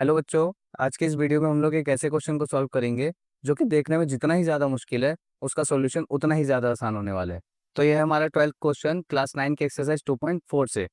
Hello बच्चों। आज के इस वीडियो में हम लोग एक ऐसे क्वेश्चन को सॉल्व करेंगे जो कि देखने में जितना ही ज़्यादा मुश्किल है उसका सॉल्यूशन उतना ही ज़्यादा आसान होने वाला है। तो ये है हमारा 12th क्वेश्चन क्लास 9 के एक्सरसाइज 2.4 से।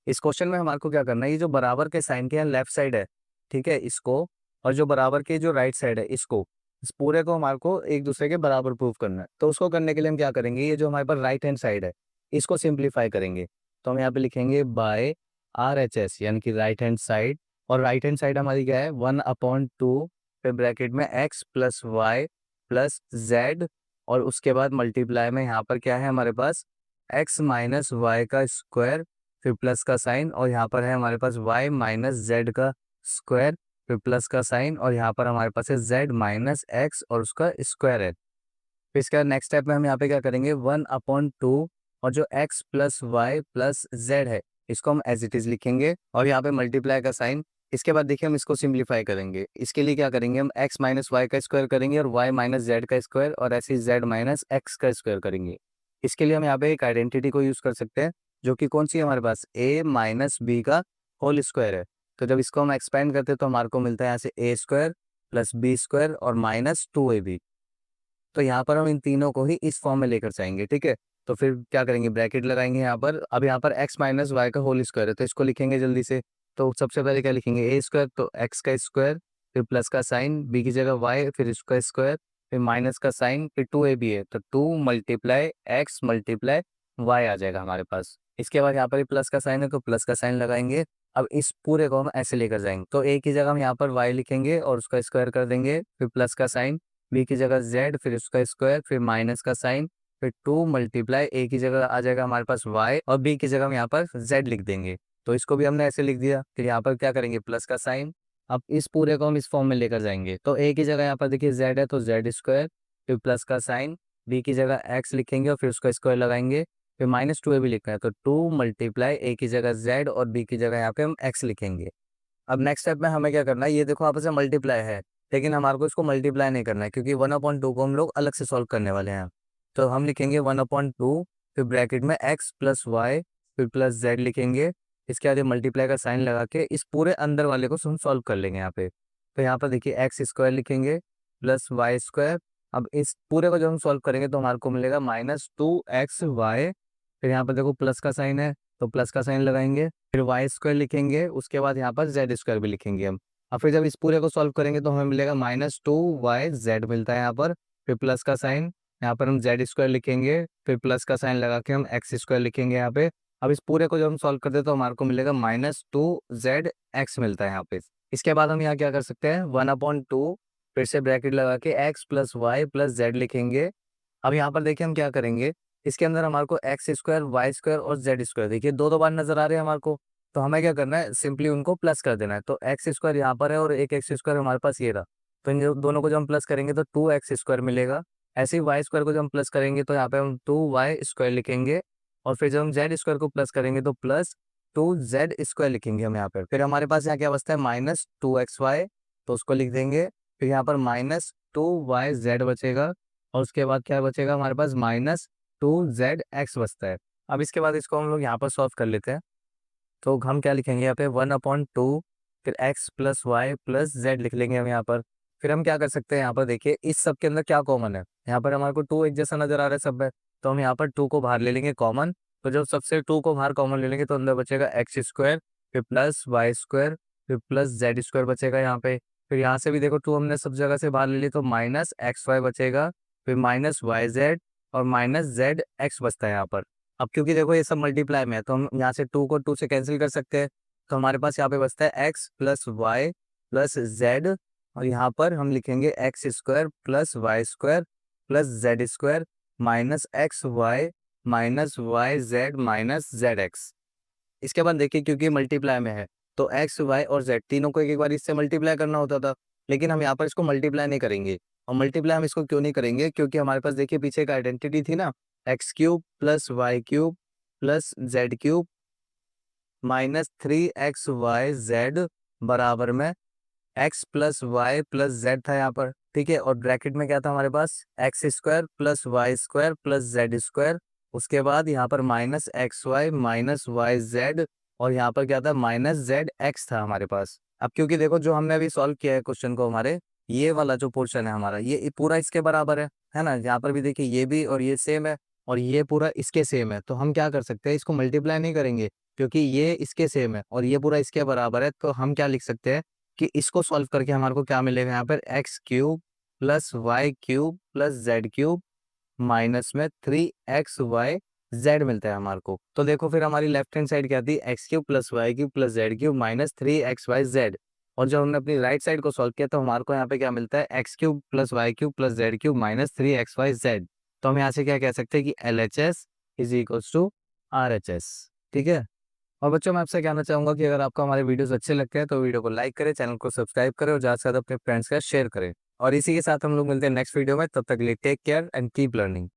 इस क्वेश्चन में हमारे को क्या करना है, ये जो बराबर के साइन के यहाँ लेफ्ट साइड है, ठीक है, इसको, और जो बराबर के जो राइट साइड है इसको, इस पूरे को हमारे को एक दूसरे के बराबर प्रूव करना है। तो उसको करने के लिए हम क्या करेंगे, ये जो हमारे पास राइट हैंड साइड है इसको सिंप्लीफाई करेंगे। तो हम यहाँ पे लिखेंगे बाय RHS यानी कि राइट हैंड साइड, और राइट हैंड साइड हमारी क्या है 1/2, फिर ब्रैकेट में x plus Y plus Z, और उसके बाद मल्टीप्लाई में यहाँ पर क्या है हमारे पास x माइनस वाई का स्क्वायर, फिर प्लस का साइन, और यहाँ पर है हमारे पास y माइनस जेड का स्क्वायर, फिर प्लस का साइन, और यहाँ पर हमारे पास है z माइनस एक्स और उसका स्क्वायर है। फिर इसके बाद नेक्स्ट स्टेप में हम यहाँ पे क्या करेंगे 1/2, और जो x plus Y plus Z है इसको हम एज इट इज लिखेंगे, और यहाँ पे मल्टीप्लाई का साइन। इसके बाद देखिए हम इसको सिंप्लीफाई करेंगे। इसके लिए क्या करेंगे, हम x माइनस वाई का स्क्वायर करेंगे और y माइनस जेड का स्क्वायर, और ऐसे ही z माइनस एक्स का स्क्वायर करेंगे। इसके लिए हम यहाँ पे एक आइडेंटिटी को यूज कर सकते हैं जो कि कौन सी है हमारे पास a माइनस बी का होल स्क्वायर है। तो जब इसको हम एक्सपेंड करते हैं तो हमारे को मिलता है यहाँ से a square plus B square और माइनस 2ab। तो यहाँ पर हम इन तीनों को ही इस फॉर्म में लेकर जाएंगे, ठीक है। तो फिर क्या करेंगे, ब्रैकेट लगाएंगे यहाँ पर। अब यहाँ पर x माइनस वाई का होल स्क्वायर है तो इसको लिखेंगे जल्दी से। तो सबसे पहले क्या लिखेंगे, ए स्क्वायर, तो x का स्क्वायर, फिर प्लस का साइन, b की जगह y, फिर इसका स्क्वायर, फिर माइनस का साइन, फिर 2ab है तो 2 मल्टीप्लाई x मल्टीप्लाई y आ जाएगा हमारे पास। इसके बाद यहाँ पर प्लस का साइन है तो प्लस का साइन लगाएंगे। अब इस पूरे को हम ऐसे लेकर जाएंगे, तो a की जगह हम यहाँ पर y लिखेंगे और उसका स्क्वायर कर देंगे, फिर प्लस का साइन, बी की जगह जेड, फिर उसका स्क्वायर, फिर माइनस का साइन, फिर 2 मल्टीप्लाई ए की जगह आ जाएगा हमारे पास वाई, और बी की जगह हम यहाँ पर जेड लिख देंगे। तो इसको भी हमने ऐसे लिख दिया। फिर यहाँ पर क्या करेंगे, प्लस का साइन। अब इस पूरे को हम इस फॉर्म में लेकर जाएंगे, तो ए की जगह यहाँ पर देखिए जेड है तो जेड स्क्वायर, फिर प्लस का साइन, बी की जगह एक्स लिखेंगे और फिर उसका स्क्वायर लगाएंगे, फिर माइनस 2 ए भी लिखना है तो 2 मल्टीप्लाई ए की जगह जेड और बी की जगह यहाँ पे हम एक्स लिखेंगे। अब नेक्स्ट स्टेप में हमें क्या करना है, ये देखो आपस में मल्टीप्लाई है, लेकिन हमारे को इसको मल्टीप्लाई नहीं करना है क्योंकि 1/2 को हम लोग अलग से सॉल्व करने वाले हैं। तो हम लिखेंगे 1/2, फिर ब्रैकेट में x प्लस वाई, फिर प्लस जेड लिखेंगे। इसके बाद मल्टीप्लाई का साइन लगा के इस पूरे अंदर वाले को हम सॉल्व कर लेंगे यहाँ पे। तो यहाँ पर देखिए एक्स स्क्वायर लिखेंगे प्लस वाई स्क्वायर। अब इस पूरे को जब हम सॉल्व करेंगे तो हमारे को मिलेगा -2xy। फिर यहाँ पर देखो प्लस का साइन है तो प्लस का साइन लगाएंगे, फिर वाई स्क्वायर लिखेंगे, उसके बाद यहाँ पर जेड स्क्वायर भी लिखेंगे हम। और फिर जब इस पूरे को सॉल्व करेंगे तो हमें मिलेगा -2yz मिलता है यहाँ पर, फिर प्लस का साइन, यहाँ पर हम जेड स्क्वायर लिखेंगे, फिर प्लस का साइन लगा के हम एक्स स्क्वायर लिखेंगे यहाँ पे। अब इस पूरे को जब हम सॉल्व करते हैं तो हमारे को मिलेगा -2zx मिलता है यहाँ पे। इसके बाद हम यहाँ क्या कर सकते हैं 1/2, फिर से ब्रैकेट लगा के x plus Y plus Z लिखेंगे। अब यहाँ पर देखिए हम क्या करेंगे, इसके अंदर हमारे को एक्स स्क्वायर वाई स्क्वायर और जेड स्क्वायर देखिए दो दो बार नजर आ रहे हैं हमारे को। तो हमें क्या करना है, सिंपली उनको प्लस कर देना है। तो एक्स स्क्वायर यहाँ पर है और एक एक्स स्क्वायर हमारे पास ये रहा, तो इन दोनों को जब हम प्लस करेंगे तो 2x स्क्वायर मिलेगा। ऐसे ही वाई स्क्वायर को जब हम प्लस करेंगे तो यहाँ पे हम 2y स्क्वायर लिखेंगे, और फिर जब हम जेड स्क्वायर को प्लस करेंगे तो +2z स्क्वायर लिखेंगे हम यहाँ पर। फिर हमारे पास यहाँ क्या बचता है -2xy, तो उसको लिख देंगे। फिर यहाँ पर -2yz बचेगा, और उसके बाद क्या बचेगा हमारे पास -2zx बचता है। अब इसके बाद इसको हम लोग यहाँ पर सॉल्व कर लेते हैं। तो हम क्या लिखेंगे यहाँ पे 1/2, फिर x plus Y plus z लिख लेंगे हम यहाँ पर। फिर हम क्या कर सकते हैं, यहाँ पर देखिए इस सब के अंदर क्या कॉमन है, यहाँ पर हमारे को 2 एक जैसा नजर आ रहा है सब में, तो हम यहाँ पर 2 को बाहर ले लेंगे कॉमन। तो जब सबसे 2 को बाहर कॉमन ले लेंगे तो अंदर बचेगा एक्स स्क्वायर, फिर प्लस वाई स्क्वायर, फिर प्लस जेड स्क्वायर बचेगा यहाँ पे। फिर यहाँ से भी देखो 2 हमने सब जगह से बाहर ले ली तो -xy बचेगा, फिर -yz और -zx बचता है यहाँ पर। अब क्योंकि देखो ये सब मल्टीप्लाई में है तो हम यहाँ से 2 को 2 से कैंसिल कर सकते हैं। तो हमारे पास यहाँ पे बचता है x plus Y plus Z, और यहाँ पर हम लिखेंगे x square plus y square plus z square minus x y minus y z minus z x. इसके बाद देखिए क्योंकि मल्टीप्लाई में है तो एक्स वाई और जेड तीनों को एक एक बार इससे मल्टीप्लाई करना होता था, लेकिन हम यहाँ पर इसको मल्टीप्लाई नहीं करेंगे। और मल्टीप्लाई हम इसको क्यों नहीं करेंगे, क्योंकि हमारे पास देखिए पीछे एक आइडेंटिटी थी ना, x³ plus y³ plus z³ -3xyz बराबर में x plus Y plus z था यहाँ पर, ठीक है। और ब्रैकेट में क्या था हमारे पास x square plus y square plus z square, उसके बाद यहाँ पर -xy माइनस वाई जेड, और यहाँ पर क्या था -zx था हमारे पास। अब क्योंकि देखो जो हमने अभी सॉल्व किया है क्वेश्चन को, हमारे ये वाला जो पोर्शन है हमारा, ये पूरा इसके बराबर है ना। यहाँ पर भी देखिए ये भी और ये सेम है, और ये पूरा इसके सेम है। तो हम क्या कर सकते हैं, इसको मल्टीप्लाई नहीं करेंगे, क्योंकि ये इसके सेम है और ये पूरा इसके बराबर है। तो हम क्या लिख सकते हैं कि इसको सॉल्व करके हमारे को क्या मिलेगा, यहाँ पर x cube plus y cube plus z cube minus में 3xy z मिलता है हमारे को। तो देखो फिर हमारी लेफ्ट हैंड साइड क्या थी, x cube plus y cube plus z cube minus 3xy z। और जब हमने अपनी राइट साइड को सॉल्व किया तो हमारे को यहाँ पे क्या मिलता है, x cube plus y cube plus z cube minus 3xy z। तो हम यहाँ से क्या कह सकते हैं कि LHS is equals to RHS। ठीक है। और बच्चों मैं आपसे कहना चाहूंगा कि अगर आपको हमारे वीडियोस अच्छे लगते हैं तो वीडियो को लाइक करें, चैनल को सब्सक्राइब करें और ज़्यादा से ज़्यादा अपने फ्रेंड्स के साथ शेयर करें। और इसी के साथ हम लोग मिलते हैं नेक्स्ट वीडियो में। तब तक के लिए take care and keep learning.